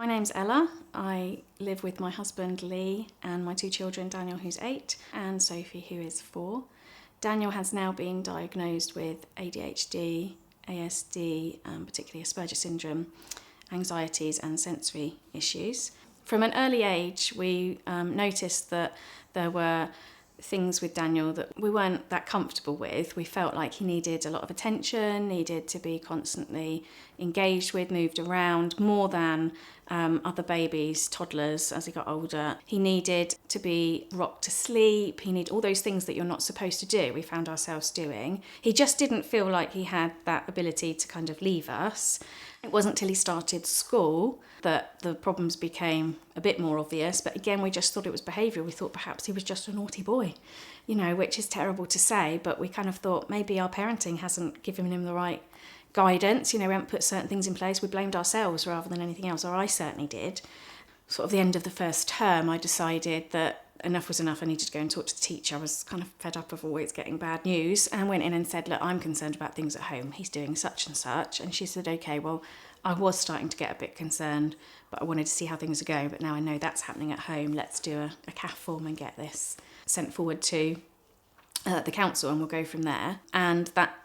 My name's Ella. I live with my husband Lee and my 2 children, Daniel, who's 8, and Sophie, who is 4. Daniel has now been diagnosed with ADHD, ASD, particularly Asperger syndrome, anxieties and sensory issues. From an early age, we noticed that there were things with Daniel that we weren't that comfortable with. We felt like he needed a lot of attention, needed to be constantly engaged with, moved around, more than other babies, toddlers, as he got older. He needed to be rocked to sleep. He needed all those things that you're not supposed to do, we found ourselves doing. He just didn't feel like he had that ability to kind of leave us. It wasn't till he started school that the problems became a bit more obvious, but again, we just thought it was behaviour. We thought perhaps he was just a naughty boy, which is terrible to say, but we kind of thought maybe our parenting hasn't given him the right guidance. We haven't put certain things in place. We blamed ourselves rather than anything else, or I certainly did. Sort of the end of the first term, I decided that enough was enough. I needed to go and talk to the teacher. I was kind of fed up of always getting bad news, and went in and said, look, I'm concerned about things at home. He's doing such and such. And she said, okay, well, I was starting to get a bit concerned, but I wanted to see how things are going. But now I know that's happening at home. Let's do a CAF form and get this sent forward to the council, and we'll go from there. And that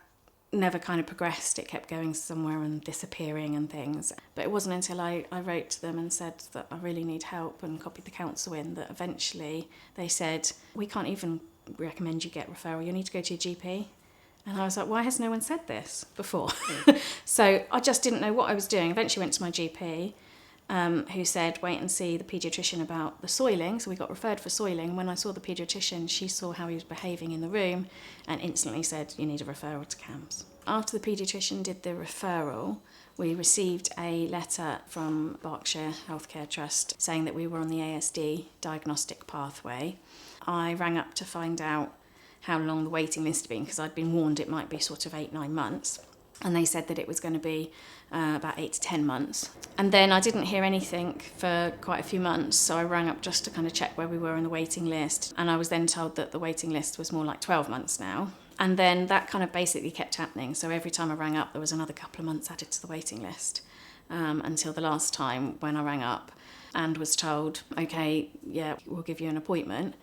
never kind of progressed. It kept going somewhere and disappearing and things. But it wasn't until I wrote to them and said that I really need help and copied the council in that eventually they said, we can't even recommend you get referral. You need to go to your GP. And I was like, why has no one said this before? So I just didn't know what I was doing. Eventually went to my GP, who said, wait and see the paediatrician about the soiling. So we got referred for soiling. When I saw the paediatrician, she saw how he was behaving in the room and instantly said, you need a referral to CAMHS. After the paediatrician did the referral, we received a letter from Berkshire Healthcare Trust saying that we were on the ASD diagnostic pathway. I rang up to find out how long the waiting list had been, because I'd been warned it might be sort of 8-9 months. And they said that it was going to be about 8 to 10 months. And then I didn't hear anything for quite a few months, so I rang up just to kind of check where we were on the waiting list. And I was then told that the waiting list was more like 12 months now. And then that kind of basically kept happening. So every time I rang up, there was another couple of months added to the waiting list, until the last time when I rang up and was told, okay, yeah, we'll give you an appointment.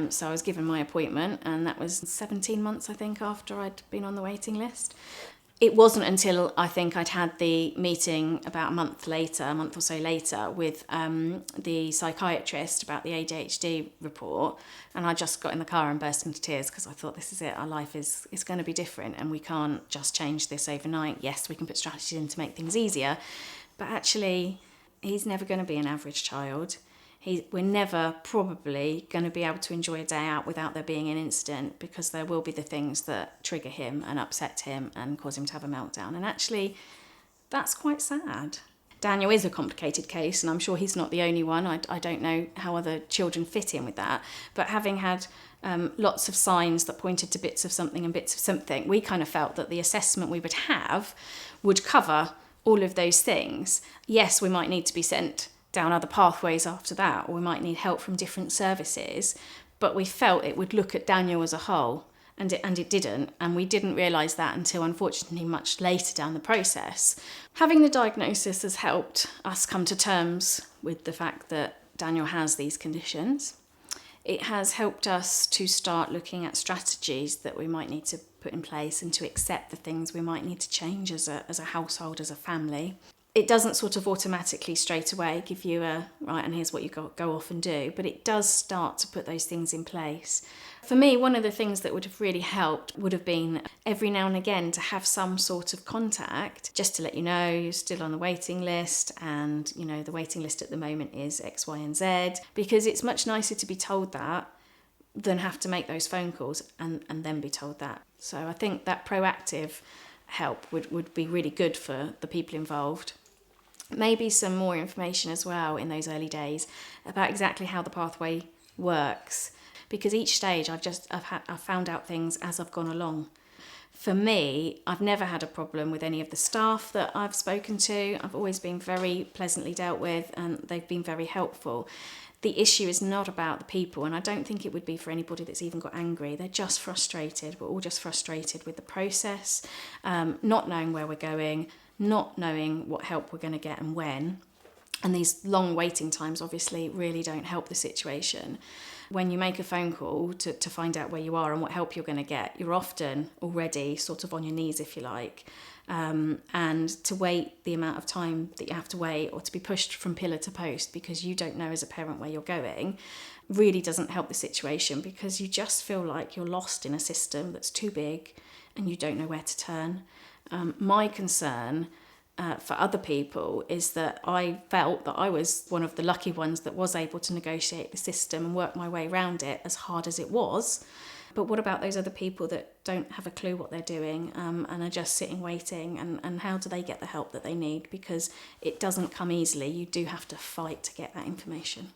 So I was given my appointment, and that was 17 months, I think, after I'd been on the waiting list. It wasn't until I think I'd had the meeting about a month or so later, with the psychiatrist about the ADHD report, and I just got in the car and burst into tears because I thought, this is it, our life is going to be different and we can't just change this overnight. Yes, we can put strategies in to make things easier, but actually he's never going to be an average child. We're never probably going to be able to enjoy a day out without there being an incident, because there will be the things that trigger him and upset him and cause him to have a meltdown. And actually, that's quite sad. Daniel is a complicated case, and I'm sure he's not the only one. I don't know how other children fit in with that. But having had lots of signs that pointed to bits of something and bits of something, we kind of felt that the assessment we would have would cover all of those things. Yes, we might need to be sent down other pathways after that, or we might need help from different services, but we felt it would look at Daniel as a whole, and it didn't, and we didn't realise that until unfortunately much later down the process. Having the diagnosis has helped us come to terms with the fact that Daniel has these conditions. It has helped us to start looking at strategies that we might need to put in place, and to accept the things we might need to change as a household, as a family. It doesn't sort of automatically straight away give you right, and here's what you go off and do, but it does start to put those things in place. For me, one of the things that would have really helped would have been every now and again to have some sort of contact, just to let you know you're still on the waiting list, and the waiting list at the moment is X, Y and Z, because it's much nicer to be told that than have to make those phone calls and then be told that. So I think that proactive help would be really good for the people involved. Maybe some more information as well in those early days about exactly how the pathway works, because each stage I've found out things as I've gone along. For me, I've never had a problem with any of the staff that I've spoken to. I've always been very pleasantly dealt with, and they've been very helpful. The issue is not about the people, and I don't think it would be for anybody that's even got angry. They're just frustrated. We're all just frustrated with the process, not knowing where we're going, not knowing what help we're going to get and when. And these long waiting times obviously really don't help the situation. When you make a phone call to find out where you are and what help you're going to get, you're often already sort of on your knees, if you like. And to wait the amount of time that you have to wait, or to be pushed from pillar to post because you don't know as a parent where you're going, really doesn't help the situation, because you just feel like you're lost in a system that's too big and you don't know where to turn. My concern for other people is that I felt that I was one of the lucky ones that was able to negotiate the system and work my way around it, as hard as it was. But what about those other people that don't have a clue what they're doing, and are just sitting waiting, and how do they get the help that they need? Because it doesn't come easily. You do have to fight to get that information.